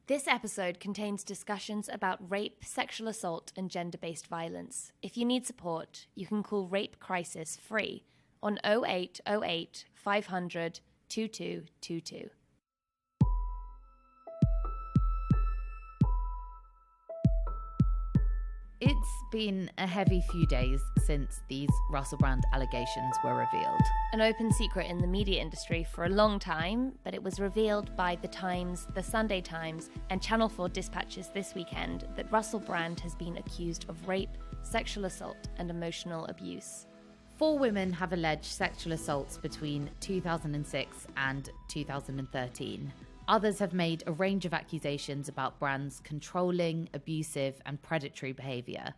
This episode contains discussions about rape, sexual assault, and gender-based violence. If you need support, you can call Rape Crisis free on 0808 500 2222. It's been a heavy few days since these Russell Brand allegations were revealed. An open secret in the media industry for a long time, but it was revealed by The Times, The Sunday Times, and Channel 4 dispatches this weekend that Russell Brand has been accused of rape, sexual assault, and emotional abuse. 4 women have alleged sexual assaults between 2006 and 2013. Others have made a range of accusations about Brand's controlling, abusive, and predatory behaviour.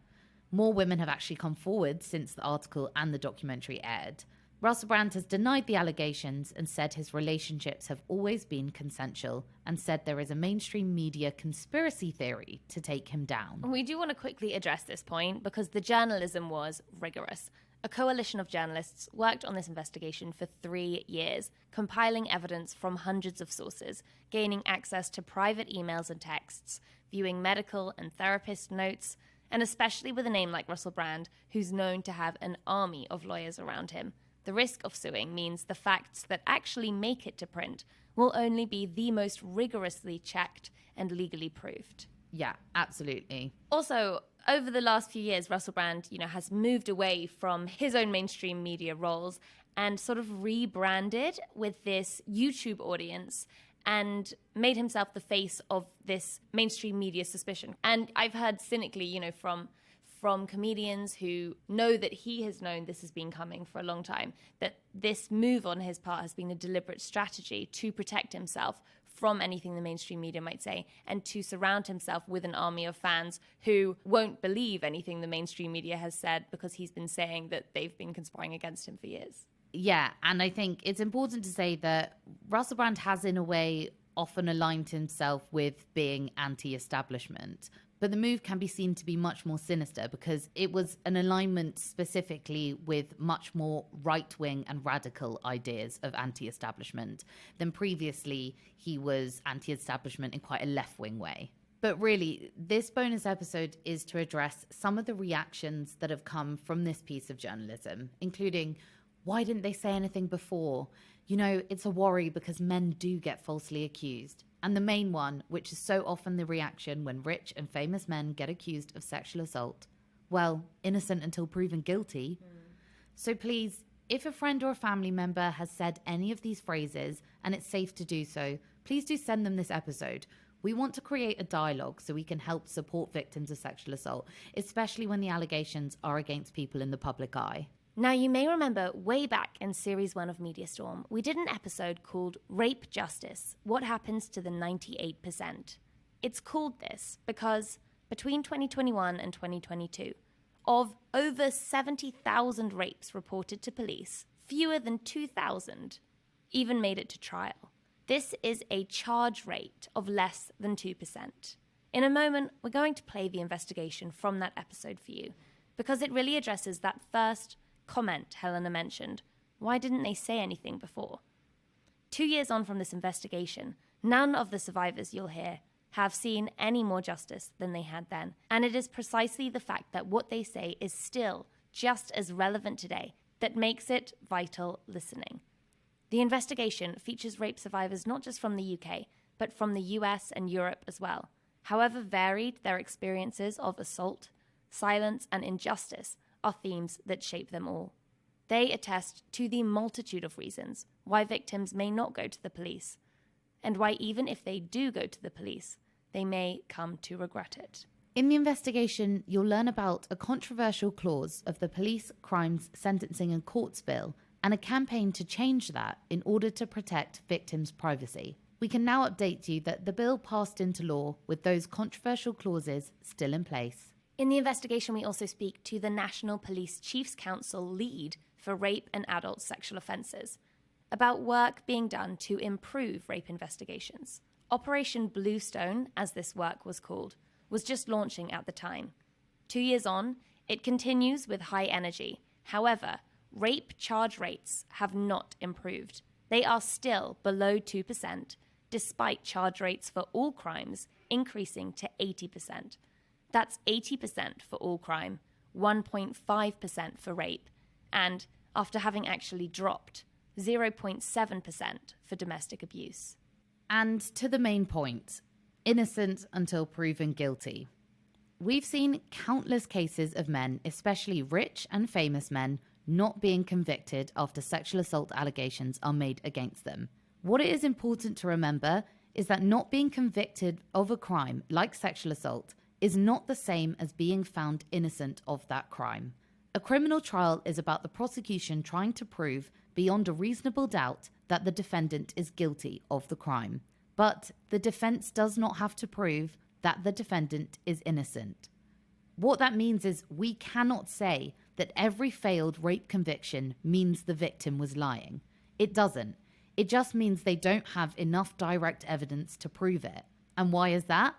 More women have actually come forward since the article and the documentary aired. Russell Brand has denied the allegations and said his relationships have always been consensual, and said there is a mainstream media conspiracy theory to take him down. We do want to quickly address this point because the journalism was rigorous. A coalition of journalists worked on this investigation for 3 years, compiling evidence from hundreds of sources, gaining access to private emails and texts, viewing medical and therapist notes, and especially with a name like Russell Brand, who's known to have an army of lawyers around him. The risk of suing means the facts that actually make it to print will only be the most rigorously checked and legally proved. Yeah, absolutely. Also, over the last few years, Russell Brand, has moved away from his own mainstream media roles and sort of rebranded with this YouTube audience and made himself the face of this mainstream media suspicion. And I've heard cynically, from comedians who know that he has known this has been coming for a long time, that this move on his part has been a deliberate strategy to protect himself from anything the mainstream media might say, and to surround himself with an army of fans who won't believe anything the mainstream media has said because he's been saying that they've been conspiring against him for years. Yeah, and I think it's important to say that Russell Brand has, in a way, often aligned himself with being anti-establishment. But the move can be seen to be much more sinister because it was an alignment specifically with much more right-wing and radical ideas of anti-establishment than previously he was anti-establishment in quite a left-wing way. But really, this bonus episode is to address some of the reactions that have come from this piece of journalism, including, why didn't they say anything before? It's a worry because men do get falsely accused. And the main one, which is so often the reaction when rich and famous men get accused of sexual assault. Well, innocent until proven guilty. So please, if a friend or a family member has said any of these phrases and it's safe to do so, please do send them this episode. We want to create a dialogue so we can help support victims of sexual assault, especially when the allegations are against people in the public eye. Now, you may remember way back in Series 1 of Media Storm, we did an episode called Rape Justice, What Happens to the 98%. It's called this because between 2021 and 2022, of over 70,000 rapes reported to police, fewer than 2,000 even made it to trial. This is a charge rate of less than 2%. In a moment, we're going to play the investigation from that episode for you because it really addresses that first comment Helena mentioned. Why didn't they say anything before? 2 years on from this investigation, none of the survivors you'll hear have seen any more justice than they had then. And it is precisely the fact that what they say is still just as relevant today that makes it vital listening. The investigation features rape survivors not just from the UK, but from the US and Europe as well. However varied their experiences of assault, silence, and injustice are themes that shape them all. They attest to the multitude of reasons why victims may not go to the police, and why even if they do go to the police, they may come to regret it. In the investigation, you'll learn about a controversial clause of the Police, Crimes, Sentencing and Courts Bill and a campaign to change that in order to protect victims' privacy. We can now update you that the bill passed into law with those controversial clauses still in place. In the investigation, we also speak to the National Police Chiefs Council lead for rape and adult sexual offences about work being done to improve rape investigations. Operation Bluestone, as this work was called, was just launching at the time. 2 years on, it continues with high energy. However, rape charge rates have not improved. They are still below 2%, despite charge rates for all crimes increasing to 80%. That's 80% for all crime, 1.5% for rape, and, after having actually dropped, 0.7% for domestic abuse. And to the main point, innocent until proven guilty. We've seen countless cases of men, especially rich and famous men, not being convicted after sexual assault allegations are made against them. What it is important to remember is that not being convicted of a crime like sexual assault is not the same as being found innocent of that crime. A criminal trial is about the prosecution trying to prove beyond a reasonable doubt that the defendant is guilty of the crime. But the defense does not have to prove that the defendant is innocent. What that means is we cannot say that every failed rape conviction means the victim was lying. It doesn't. It just means they don't have enough direct evidence to prove it. And why is that?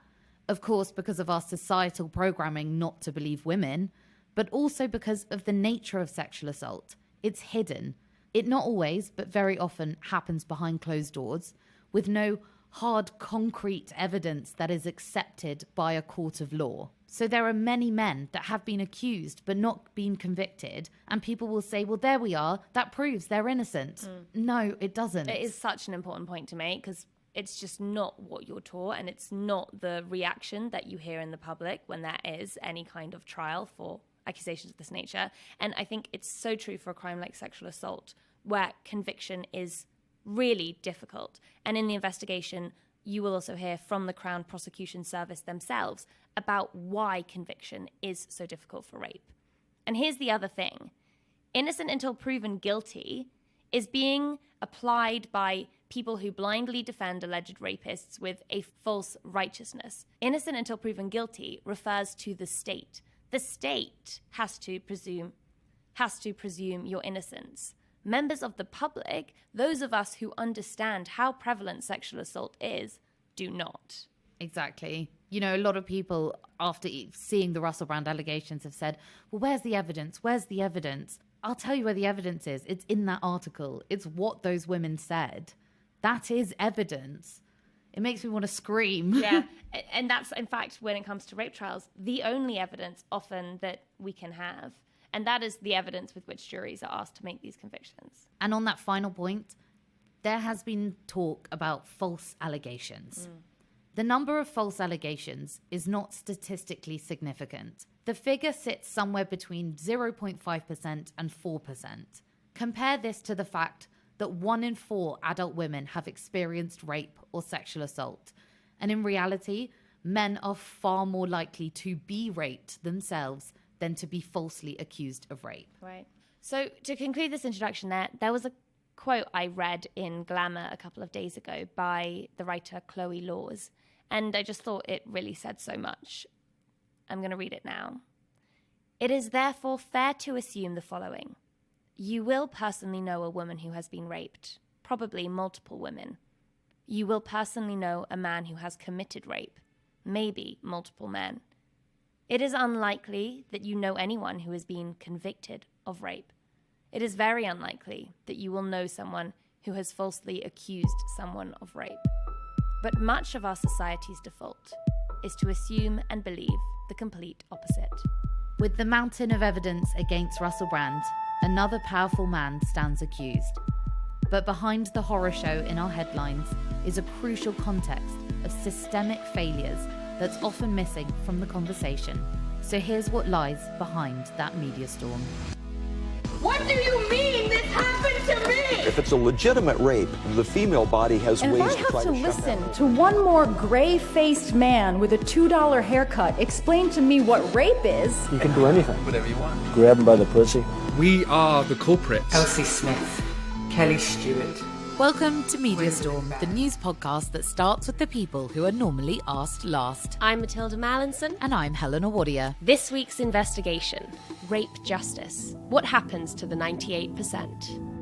Of course, because of our societal programming not to believe women, but also because of the nature of sexual assault. It's hidden. It not always, but very often happens behind closed doors, with no hard, concrete evidence that is accepted by a court of law. So there are many men that have been accused but not been convicted, and people will say, well, there we are, that proves they're innocent. No, it doesn't. It is such an important point to make, because it's just not what you're taught, and it's not the reaction that you hear in the public when there is any kind of trial for accusations of this nature. And I think it's so true for a crime like sexual assault, where conviction is really difficult. And in the investigation, you will also hear from the Crown Prosecution Service themselves about why conviction is so difficult for rape. And here's the other thing. Innocent until proven guilty is being applied by people who blindly defend alleged rapists with a false righteousness. Innocent until proven guilty refers to the state. The state has to presume your innocence. Members of the public, those of us who understand how prevalent sexual assault is, do not. Exactly. You know, a lot of people, after seeing the Russell Brand allegations, have said, well, where's the evidence? Where's the evidence? I'll tell you where the evidence is. It's in that article. It's what those women said. That is evidence. It makes me want to scream. Yeah. And that's, in fact, when it comes to rape trials, the only evidence often that we can have. And that is the evidence with which juries are asked to make these convictions. And on that final point, there has been talk about false allegations. The number of false allegations is not statistically significant. The figure sits somewhere between 0.5% and 4%. Compare this to the fact that 1 in 4 adult women have experienced rape or sexual assault. And in reality, men are far more likely to be raped themselves than to be falsely accused of rape. Right. So to conclude this introduction there was a quote I read in Glamour a couple of days ago by the writer Chloe Laws, and I just thought it really said so much. I'm going to read it now. It is therefore fair to assume the following. You will personally know a woman who has been raped, probably multiple women. You will personally know a man who has committed rape, maybe multiple men. It is unlikely that you know anyone who has been convicted of rape. It is very unlikely that you will know someone who has falsely accused someone of rape. But much of our society's default is to assume and believe the complete opposite. With the mountain of evidence against Russell Brand, another powerful man stands accused. But behind the horror show in our headlines is a crucial context of systemic failures that's often missing from the conversation. So here's what lies behind that media storm. What do you mean this happened to me? If it's a legitimate rape, the female body has And ways if I to try have to to shut listen that. to one more gray-faced man with a $2 haircut explain to me what rape is, You can do anything. Whatever you want. Grab him by the pussy. We are the culprits. Elsie Smith, Kelly Stewart. Welcome to Media Storm, the news podcast that starts with the people who are normally asked last. I'm Matilda Mallinson. And I'm Helena Wadia. This week's investigation, rape justice. What happens to the 98%?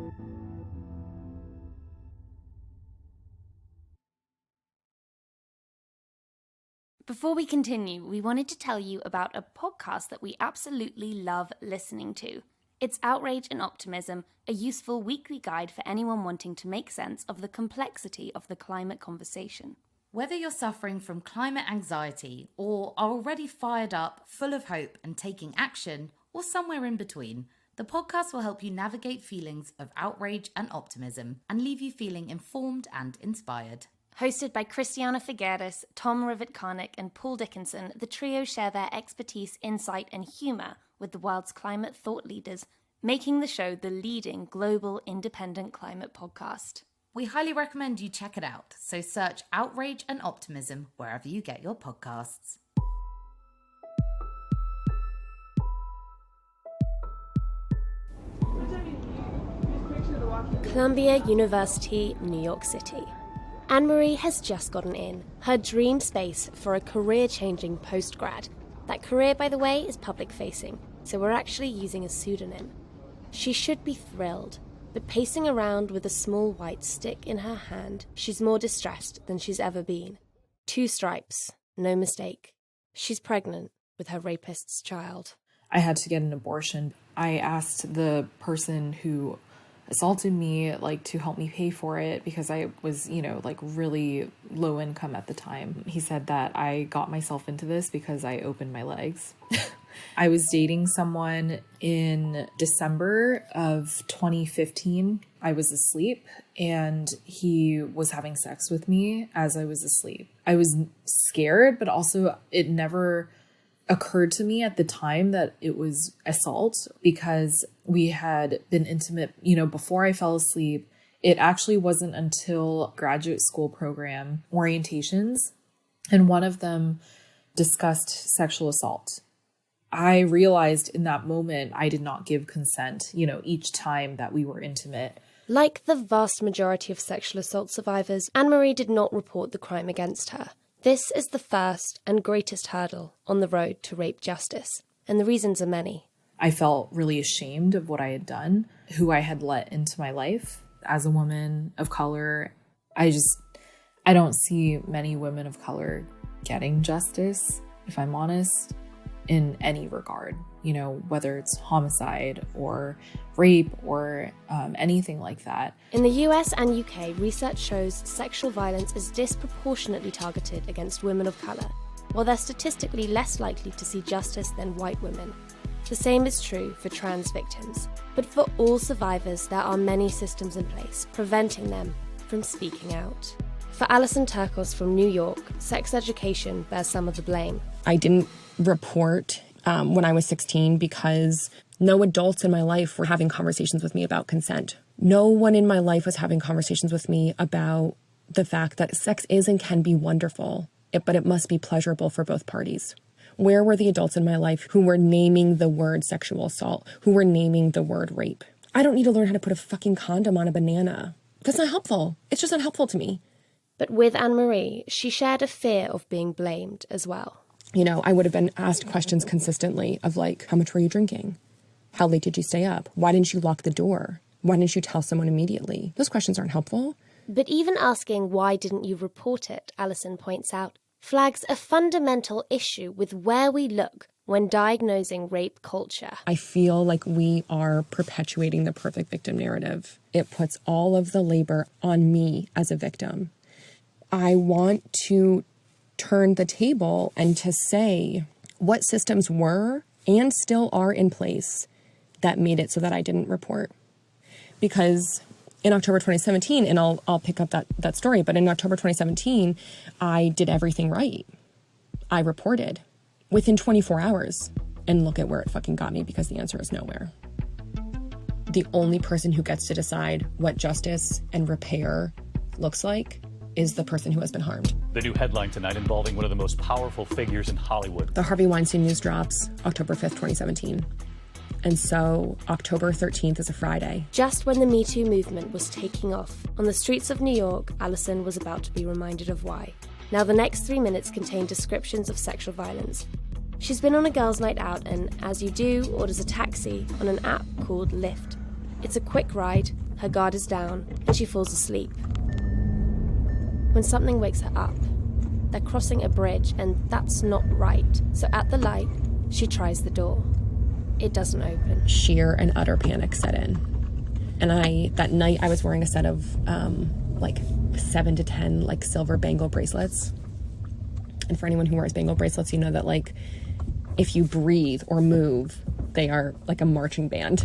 Before we continue, we wanted to tell you about a podcast that we absolutely love listening to. It's Outrage and Optimism, a useful weekly guide for anyone wanting to make sense of the complexity of the climate conversation. Whether you're suffering from climate anxiety or are already fired up, full of hope and taking action, or somewhere in between, the podcast will help you navigate feelings of outrage and optimism and leave you feeling informed and inspired. Hosted by Christiana Figueres, Tom Rivett-Carnick and Paul Dickinson, the trio share their expertise, insight and humour with the world's climate thought leaders, making the show the leading global independent climate podcast. We highly recommend you check it out, so search Outrage and Optimism wherever you get your podcasts. Columbia University, New York City. Anne-Marie has just gotten in, her dream space for a career-changing postgrad. That career, by the way, is public-facing, so we're actually using a pseudonym. She should be thrilled, but pacing around with a small white stick in her hand, she's more distressed than she's ever been. 2 stripes, no mistake. She's pregnant with her rapist's child. I had to get an abortion. I asked the person who assaulted me, to help me pay for it because I was, really low income at the time. He said that I got myself into this because I opened my legs. I was dating someone in December of 2015. I was asleep and he was having sex with me as I was asleep. I was scared, but also it never occurred to me at the time that it was assault because we had been intimate, before I fell asleep. It actually wasn't until graduate school program orientations, and one of them discussed sexual assault. I realized in that moment I did not give consent, each time that we were intimate. Like the vast majority of sexual assault survivors, Anne-Marie did not report the crime against her. This is the first and greatest hurdle on the road to rape justice, and the reasons are many. I felt really ashamed of what I had done, who I had let into my life as a woman of color. I don't see many women of color getting justice, if I'm honest, in any regard, whether it's homicide or rape or anything like that. In the US and UK, research shows sexual violence is disproportionately targeted against women of colour, while they're statistically less likely to see justice than white women. The same is true for trans victims. But for all survivors, there are many systems in place preventing them from speaking out. For Alison Turkos from New York, sex education bears some of the blame. I didn't report when I was 16 because no adults in my life were having conversations with me about consent. No one in my life was having conversations with me about the fact that sex is and can be wonderful, but it must be pleasurable for both parties. Where were the adults in my life who were naming the word sexual assault, who were naming the word rape? I don't need to learn how to put a fucking condom on a banana. That's not helpful. It's just not helpful to me. But with Anne-Marie, she shared a fear of being blamed as well. I would have been asked questions consistently of how much were you drinking? How late did you stay up? Why didn't you lock the door? Why didn't you tell someone immediately? Those questions aren't helpful. But even asking why didn't you report it, Alison points out, flags a fundamental issue with where we look when diagnosing rape culture. I feel like we are perpetuating the perfect victim narrative. It puts all of the labor on me as a victim. I want to turn the table and to say what systems were and still are in place that made it so that I didn't report. Because in October 2017, and I'll pick up that story, but in October 2017, I did everything right. I reported within 24 hours, and look at where it fucking got me, because the answer is nowhere. The only person who gets to decide what justice and repair looks like is the person who has been harmed. The new headline tonight involving one of the most powerful figures in Hollywood. The Harvey Weinstein news drops October 5th, 2017. And so October 13th is a Friday. Just when the Me Too movement was taking off, on the streets of New York, Alison was about to be reminded of why. Now the next 3 minutes contain descriptions of sexual violence. She's been on a girls' night out and, as you do, orders a taxi on an app called Lyft. It's a quick ride, her guard is down, and she falls asleep. When something wakes her up, they're crossing a bridge, and that's not right. So at the light, she tries the door. it doesn't open. Sheer and utter panic set in. And that night I was wearing a set of 7 to 10 like silver bangle bracelets. And for anyone who wears bangle bracelets, you know that like if you breathe or move, they are like a marching band.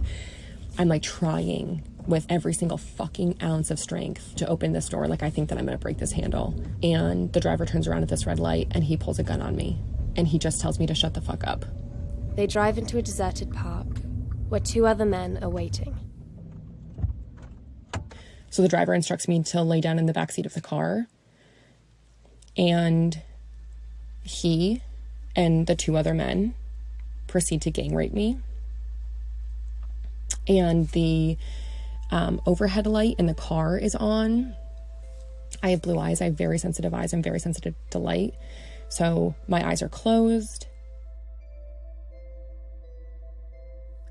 I'm like trying with every single fucking ounce of strength to open this door. Like I think that I'm gonna break this handle. And the driver turns around at this red light and he pulls a gun on me. And he just tells me to shut the fuck up. They drive into a deserted park where 2 other men are waiting. So the driver instructs me to lay down in the backseat of the car. And he and the 2 other men proceed to gang rape me. And the overhead light in the car is on. I have blue eyes. I have very sensitive eyes. I'm very sensitive to light. So my eyes are closed.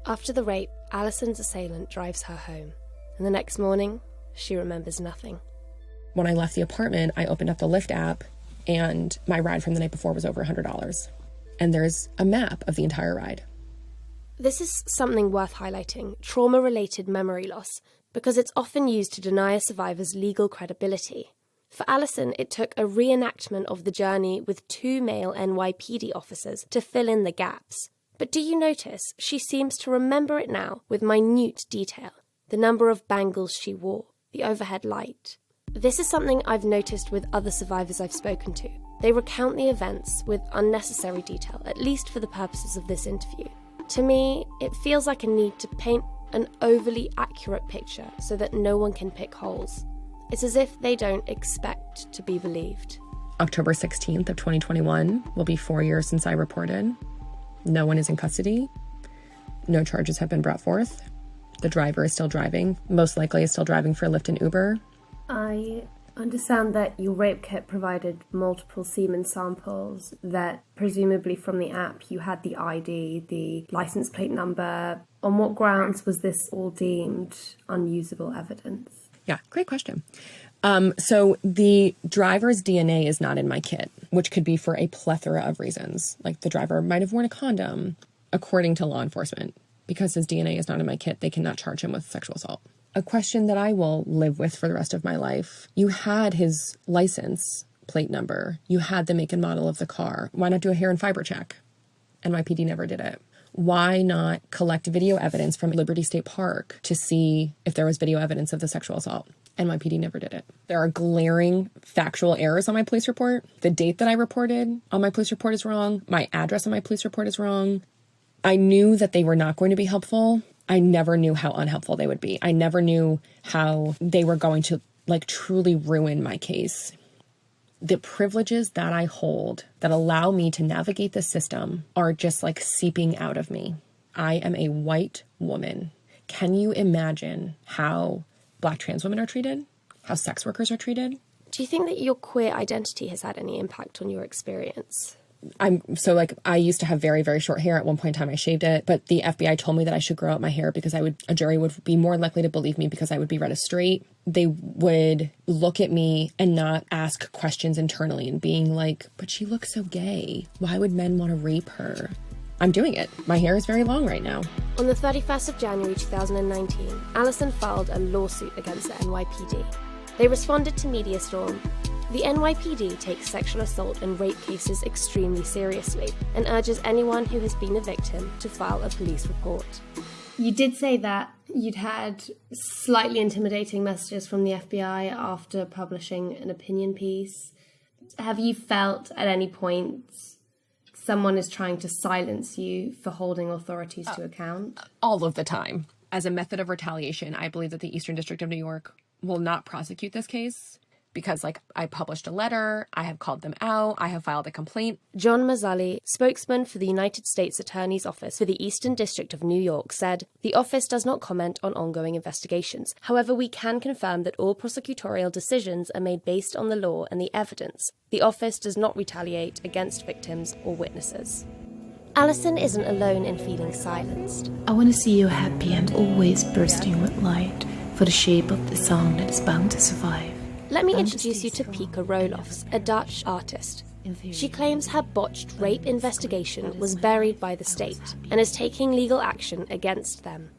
After the rape, Alison's assailant drives her home. And the next morning, she remembers nothing. When I left the apartment, I opened up the Lyft app and my ride from the night before was over $100. And there's a map of the entire ride. This is something worth highlighting, trauma-related memory loss, because it's often used to deny a survivor's legal credibility. For Alison, it took a reenactment of the journey with 2 male NYPD officers to fill in the gaps. But do you notice she seems to remember it now with minute detail? The number of bangles she wore, the overhead light. This is something I've noticed with other survivors I've spoken to. They recount the events with unnecessary detail, at least for the purposes of this interview. To me, it feels like a need to paint an overly accurate picture so that no one can pick holes. It's as if they don't expect to be believed. October 16th of 2021 will be 4 years since I reported. No one is in custody. No charges have been brought forth. The driver is still driving, most likely is still driving for Lyft and Uber. I understand that your rape kit provided multiple semen samples, that presumably from the app you had the ID, the license plate number. On what grounds was this all deemed unusable evidence? Yeah, great question. So the driver's DNA is not in my kit, which could be for a plethora of reasons. Like the driver might have worn a condom, according to law enforcement. Because his DNA is not in my kit, they cannot charge him with sexual assault. A question that I will live with for the rest of my life. You had his license plate number. You had the make and model of the car. Why not do a hair and fiber check? NYPD never did it. Why not collect video evidence from Liberty State Park to see if there was video evidence of the sexual assault? NYPD never did it. There are glaring factual errors on my police report. The date that I reported on my police report is wrong. My address on my police report is wrong. I knew that they were not going to be helpful. I never knew how unhelpful they would be. I never knew how they were going to truly ruin my case. The privileges that I hold that allow me to navigate the system are just seeping out of me. I am a white woman. Can you imagine how Black trans women are treated? How sex workers are treated? Do you think that your queer identity has had any impact on your experience? I used to have very, very short hair. At one point in time, I shaved it, but the FBI told me that I should grow out my hair because a jury would be more likely to believe me because I would be read as straight. They would look at me and not ask questions internally and being like, but she looks so gay. Why would men want to rape her? I'm doing it. My hair is very long right now. On the 31st of January 2019, Alison filed a lawsuit against the NYPD. They responded to MediaStorm. The NYPD takes sexual assault and rape cases extremely seriously and urges anyone who has been a victim to file a police report. You did say that you'd had slightly intimidating messages from the FBI after publishing an opinion piece. Have you felt at any point someone is trying to silence you for holding authorities to account? All of the time. As a method of retaliation, I believe that the Eastern District of New York will not prosecute this case because I published a letter, I have called them out, I have filed a complaint. John Mazzali, spokesman for the United States Attorney's Office for the Eastern District of New York, said, "The office does not comment on ongoing investigations. However, we can confirm that all prosecutorial decisions are made based on the law and the evidence. The office does not retaliate against victims or witnesses." Alison isn't alone in feeling silenced. I want to see you happy and always bursting with light for the shape of the song that is bound to survive. Let me introduce you to Pika Rolofs, a Dutch artist. She claims her botched rape investigation was buried by the state and is taking legal action against them.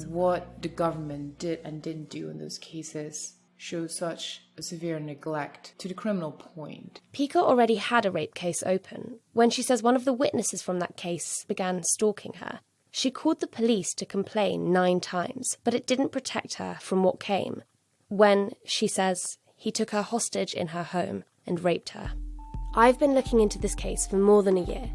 What the government did and didn't do in those cases shows such a severe neglect to the criminal point. Pika already had a rape case open when she says one of the witnesses from that case began stalking her. She called the police to complain 9 times, but it didn't protect her from what came when, she says, he took her hostage in her home and raped her. I've been looking into this case for more than a year.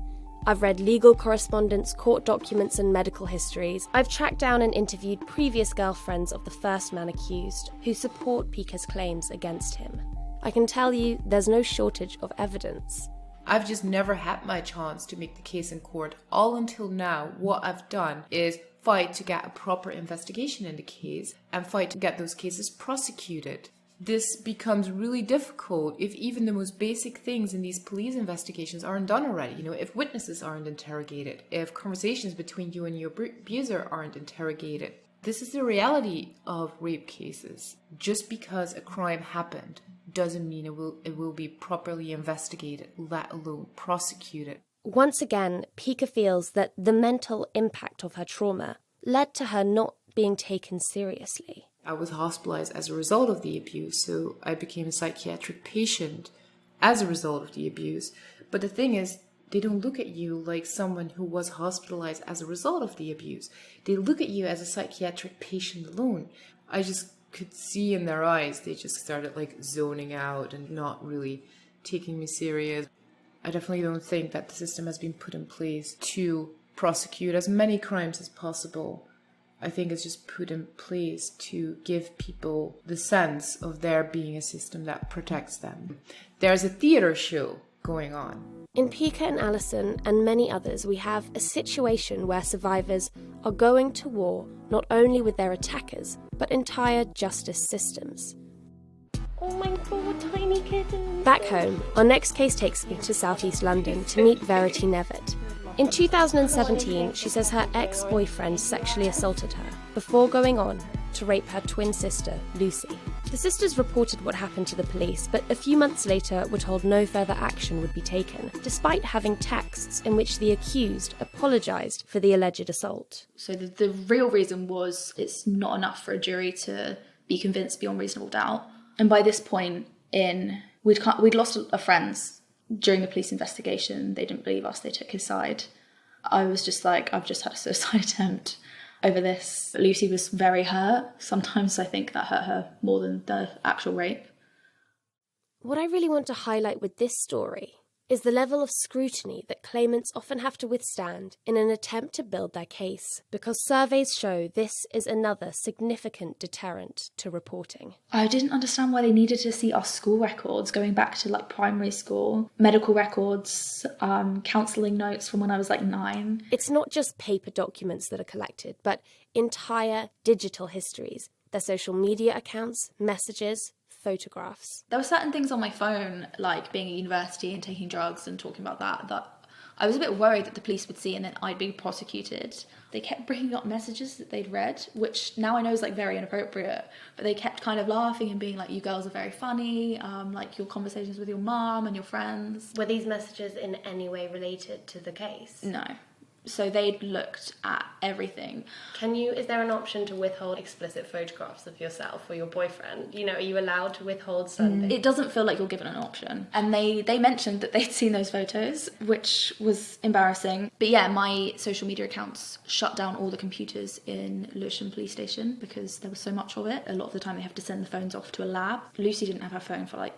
I've read legal correspondence, court documents and medical histories. I've tracked down and interviewed previous girlfriends of the first man accused who support Pika's claims against him. I can tell you there's no shortage of evidence. I've just never had my chance to make the case in court. All until now, what I've done is fight to get a proper investigation in the case and fight to get those cases prosecuted. This becomes really difficult if even the most basic things in these police investigations aren't done already. If witnesses aren't interrogated, if conversations between you and your abuser aren't interrogated. This is the reality of rape cases. Just because a crime happened doesn't mean it will be properly investigated, let alone prosecuted. Once again, Pika feels that the mental impact of her trauma led to her not being taken seriously. I was hospitalized as a result of the abuse, so I became a psychiatric patient as a result of the abuse. But the thing is, they don't look at you like someone who was hospitalized as a result of the abuse. They look at you as a psychiatric patient alone. I just could see in their eyes, they just started zoning out and not really taking me serious. I definitely don't think that the system has been put in place to prosecute as many crimes as possible. I think it's just put in place to give people the sense of there being a system that protects them. There's a theater show going on. In Pika and Alison and many others, we have a situation where survivors are going to war not only with their attackers, but entire justice systems. Oh my god, tiny kittens. Back home, our next case takes me to southeast London to meet Verity Nevitt. In 2017, she says her ex-boyfriend sexually assaulted her before going on to rape her twin sister, Lucy. The sisters reported what happened to the police, but a few months later were told no further action would be taken, despite having texts in which the accused apologised for the alleged assault. So the real reason was it's not enough for a jury to be convinced beyond reasonable doubt. And by this point we'd lost our friends. During the police investigation, they didn't believe us, they took his side. I was just like, I've just had a suicide attempt over this. Lucy was very hurt. Sometimes I think that hurt her more than the actual rape. What I really want to highlight with this story is the level of scrutiny that claimants often have to withstand in an attempt to build their case, because surveys show this is another significant deterrent to reporting. I didn't understand why they needed to see our school records going back to primary school, medical records, counselling notes from when I was 9. It's not just paper documents that are collected, but entire digital histories, their social media accounts, messages, photographs. There were certain things on my phone, like being at university and taking drugs and talking about that I was a bit worried that the police would see and then I'd be prosecuted. They kept bringing up messages that they'd read, which now I know is very inappropriate, but they kept kind of laughing and being like, you girls are very funny, your conversations with your mum and your friends. Were these messages in any way related to the case? No. So they'd looked at everything. Is there an option to withhold explicit photographs of yourself or your boyfriend? Are you allowed to withhold something? It doesn't feel like you're given an option. And they mentioned that they'd seen those photos, which was embarrassing. But yeah, my social media accounts shut down all the computers in Lewisham Police Station because there was so much of it. A lot of the time they have to send the phones off to a lab. Lucy didn't have her phone for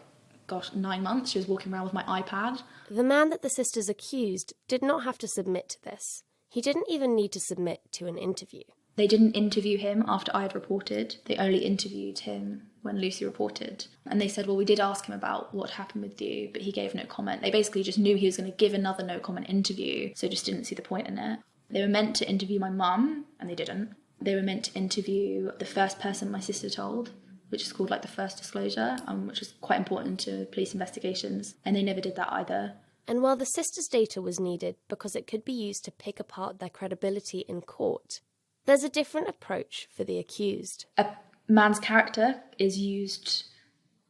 9 months. She was walking around with my iPad. The man that the sisters accused did not have to submit to this. He didn't even need to submit to an interview. They didn't interview him after I had reported. They only interviewed him when Lucy reported. And they said, well, we did ask him about what happened with you, but he gave no comment. They basically just knew he was going to give another no comment interview, so just didn't see the point in it. They were meant to interview my mum, and they didn't. They were meant to interview the first person my sister told, which is called the first disclosure, which is quite important to police investigations, and they never did that either. And while the sisters' data was needed because it could be used to pick apart their credibility in court, there's a different approach for the accused. A man's character is used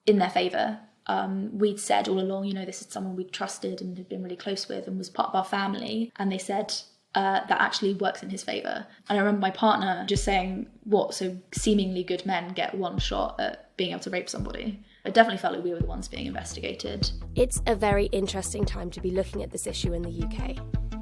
in their favour. we'd said all along, this is someone we'd trusted and had been really close with and was part of our family. And they said that actually works in his favour. And I remember my partner just saying, what, so seemingly good men get one shot at being able to rape somebody? I definitely felt like we were the ones being investigated. It's a very interesting time to be looking at this issue in the UK.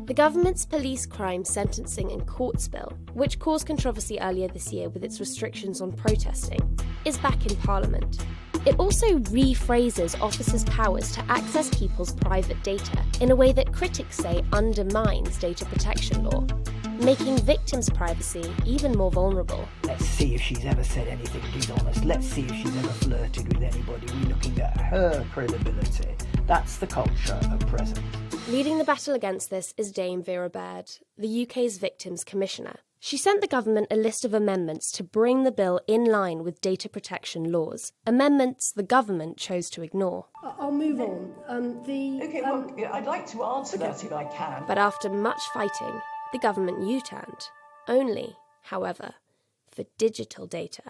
The government's police crime sentencing and courts bill, which caused controversy earlier this year with its restrictions on protesting, is back in Parliament. It also rephrases officers' powers to access people's private data in a way that critics say undermines data protection law, making victims' privacy even more vulnerable. Let's see if she's ever said anything dishonest. Let's see if she's ever flirted with anybody. We're looking at her credibility. That's the culture at present. Leading the battle against this is Dame Vera Baird, the UK's Victims Commissioner. She sent the government a list of amendments to bring the bill in line with data protection laws, amendments the government chose to ignore. I'll move on. I'd like to answer that if I can. But after much fighting, the government U-turned. Only, however, for digital data.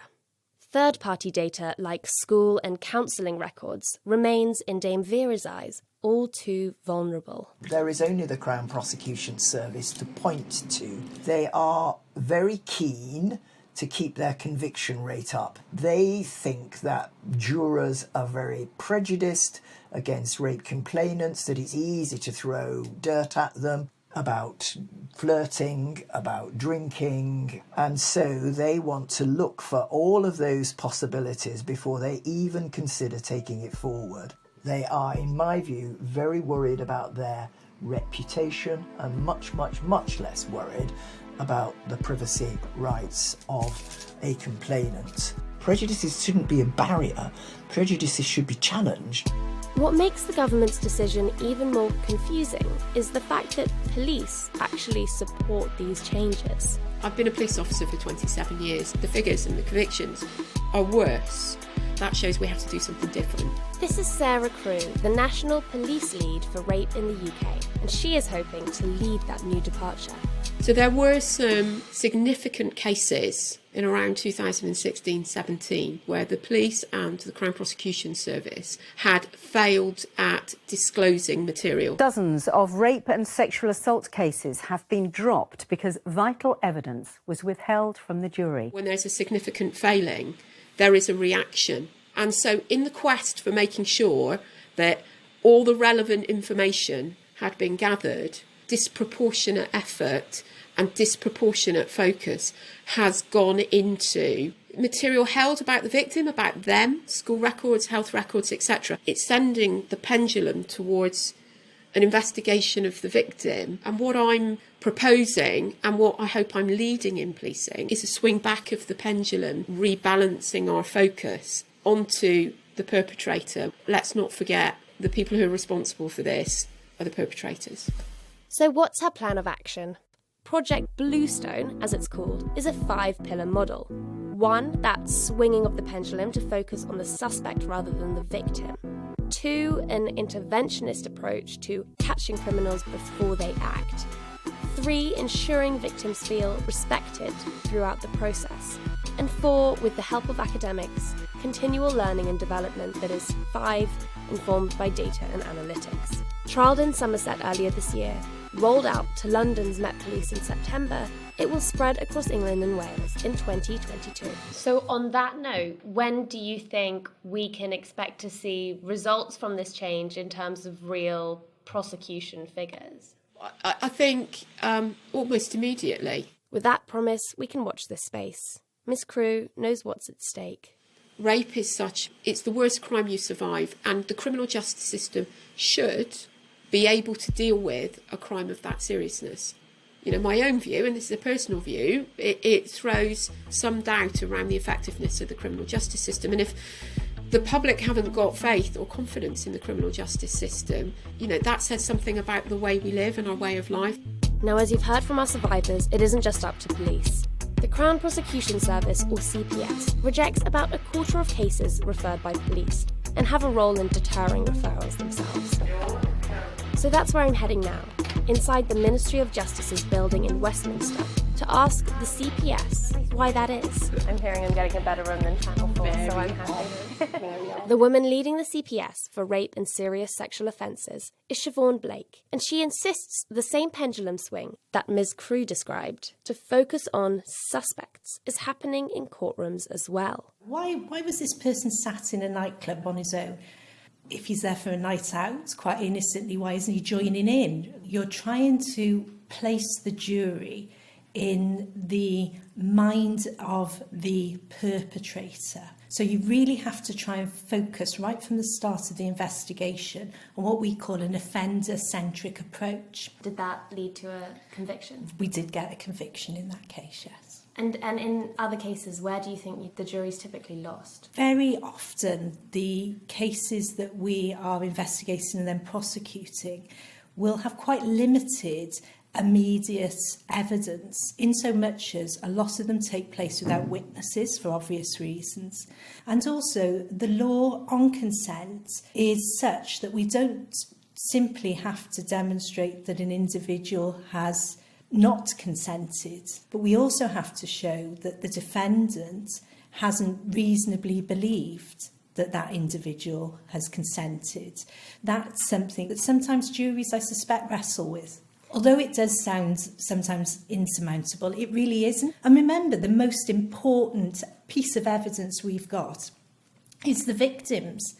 Third-party data like school and counselling records remains, in Dame Vera's eyes, all too vulnerable. There is only the Crown Prosecution Service to point to. They are very keen to keep their conviction rate up. They think that jurors are very prejudiced against rape complainants, that it's easy to throw dirt at them about flirting, about drinking, and so they want to look for all of those possibilities before they even consider taking it forward. They are, in my view, very worried about their reputation and much, much, much less worried about the privacy rights of a complainant. Prejudices shouldn't be a barrier. Prejudices should be challenged. What makes the government's decision even more confusing is the fact that police actually support these changes. I've been a police officer for 27 years. The figures and the convictions are worse. That shows we have to do something different. This is Sarah Crew, the National Police Lead for Rape in the UK, and she is hoping to lead that new departure. So there were some significant cases in around 2016-17 where the police and the Crown Prosecution Service had failed at disclosing material. Dozens of rape and sexual assault cases have been dropped because vital evidence was withheld from the jury. When there's a significant failing, there is a reaction. And so in the quest for making sure that all the relevant information had been gathered, disproportionate effort and disproportionate focus has gone into material held about the victim, about them, school records, health records, etc. It's sending the pendulum towards an investigation of the victim. And what I'm proposing, and what I hope I'm leading in policing, is a swing back of the pendulum, rebalancing our focus onto the perpetrator. Let's not forget the people who are responsible for this are the perpetrators. So what's her plan of action? Project Bluestone, as it's called, is a 5-pillar model. 1, that swinging of the pendulum to focus on the suspect rather than the victim. 2, an interventionist approach to catching criminals before they act. 3, ensuring victims feel respected throughout the process. And 4, with the help of academics, continual learning and development that is 5, informed by data and analytics. Trialled in Somerset earlier this year, rolled out to London's Met Police in September, it will spread across England and Wales in 2022. So on that note, when do you think we can expect to see results from this change in terms of real prosecution figures? I think almost immediately. With that promise, we can watch this space. Miss Crew knows what's at stake. Rape is it's the worst crime you survive, and the criminal justice system should be able to deal with a crime of that seriousness. You know, my own view, and this is a personal view, it throws some doubt around the effectiveness of the criminal justice system. And if the public haven't got faith or confidence in the criminal justice system, you know, that says something about the way we live and our way of life. Now, as you've heard from our survivors, it isn't just up to police. The Crown Prosecution Service, or CPS, rejects about a quarter of cases referred by police and have a role in deterring referrals themselves. So that's where I'm heading now. inside the Ministry of Justice's building in Westminster to ask the CPS why that is. I'm hearing I'm getting a better run than Channel 4, so I'm happy. The woman leading the CPS for rape and serious sexual offences is Siobhan Blake, and she insists the same pendulum swing that Ms. Crew described to focus on suspects is happening in courtrooms as well. Why was this person sat in a nightclub on his own? If he's there for a night out, quite innocently, why isn't he joining in? You're trying to place the jury in the mind of the perpetrator. So you really have to try and focus right from the start of the investigation on what we call an offender-centric approach. Did that lead to a conviction? We did get a conviction in that case, yes. And in other cases, where do you think the jury's typically lost? Very often, the cases that we are investigating and then prosecuting will have quite limited immediate evidence, in so much as a lot of them take place without witnesses for obvious reasons. And also, the law on consent is such that we don't simply have to demonstrate that an individual has not consented, but we also have to show that the defendant hasn't reasonably believed that that individual has consented. That's something that sometimes juries, I suspect, wrestle with. Although it does sound sometimes insurmountable, it really isn't. And remember, the most important piece of evidence we've got is the victims.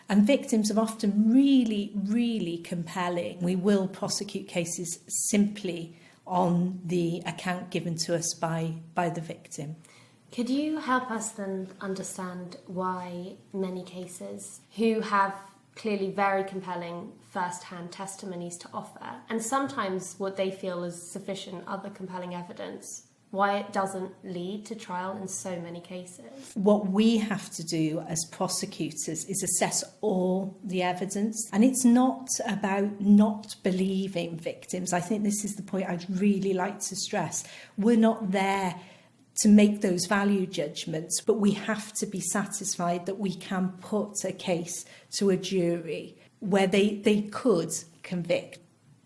And victims are often really, really compelling. We will prosecute cases simply on the account given to us by the victim. Could you help us then understand why many cases who have clearly very compelling first-hand testimonies to offer, and sometimes what they feel is sufficient other compelling evidence, why it doesn't lead to trial in so many cases? What we have to do as prosecutors is assess all the evidence. And it's not about not believing victims. I think this is the point I'd really like to stress. We're not there to make those value judgments, but we have to be satisfied that we can put a case to a jury where they could convict.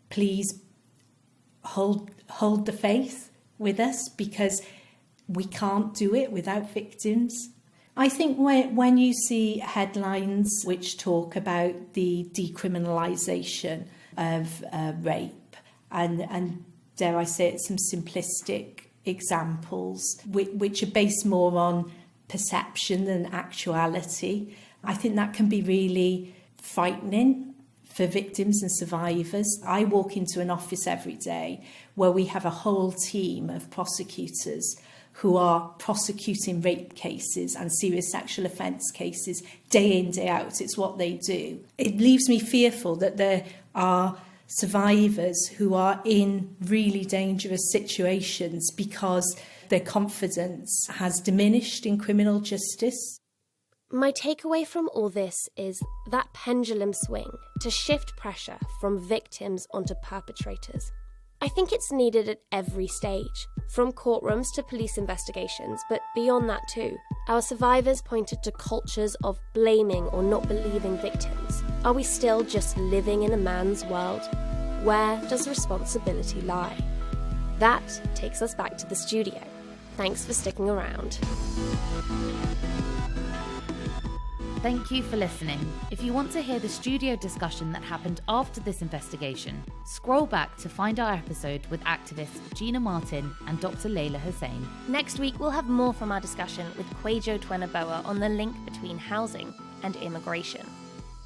Please hold the faith with us, because we can't do it without victims. I think when you see headlines which talk about the decriminalisation of rape and dare I say it, some simplistic examples which are based more on perception than actuality, I think that can be really frightening for victims and survivors. I walk into an office every day where we have a whole team of prosecutors who are prosecuting rape cases and serious sexual offence cases day in, day out. It's what they do. It leaves me fearful that there are survivors who are in really dangerous situations because their confidence has diminished in criminal justice. My takeaway from all this is that pendulum swing to shift pressure from victims onto perpetrators. I think it's needed at every stage, from courtrooms to police investigations, but beyond that too. Our survivors pointed to cultures of blaming or not believing victims. Are we still just living in a man's world? Where does responsibility lie? That takes us back to the studio. Thanks for sticking around. Thank you for listening. If you want to hear the studio discussion that happened after this investigation, scroll back to find our episode with activists Gina Martin and Dr. Layla Hussein. Next week, we'll have more from our discussion with Kwejo Twenaboa on the link between housing and immigration.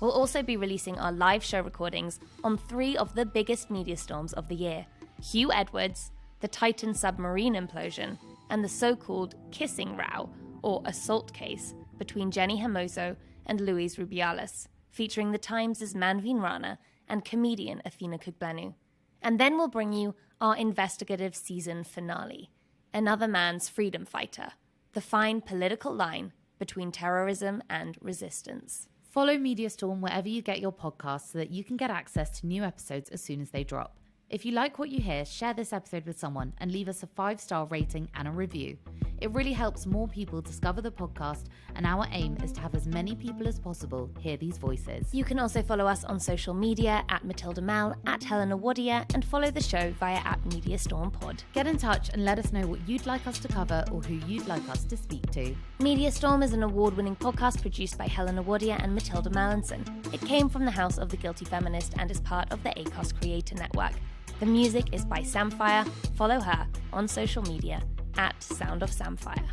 We'll also be releasing our live show recordings on 3 of the biggest media storms of the year: Hugh Edwards, the Titan submarine implosion, and the so-called kissing row, or assault case, between Jenny Hermoso and Luis Rubiales, featuring the Times' Manveen Rana and comedian Athena Kugblenu. And then we'll bring you our investigative season finale, Another Man's Freedom Fighter, the fine political line between terrorism and resistance. Follow Media Storm wherever you get your podcasts so that you can get access to new episodes as soon as they drop. If you like what you hear, share this episode with someone and leave us a 5-star rating and a review. It really helps more people discover the podcast, and our aim is to have as many people as possible hear these voices. You can also follow us on social media at Matilda Mal, at Helena Wadia, and follow the show via @MediaStormPod. Get in touch and let us know what you'd like us to cover or who you'd like us to speak to. Media Storm is an award-winning podcast produced by Helena Wadia and Matilda Mallinson. It came from the House of the Guilty Feminist and is part of the ACOS Creator Network. The music is by Samfire. Follow her on social media @Sound of Samfire.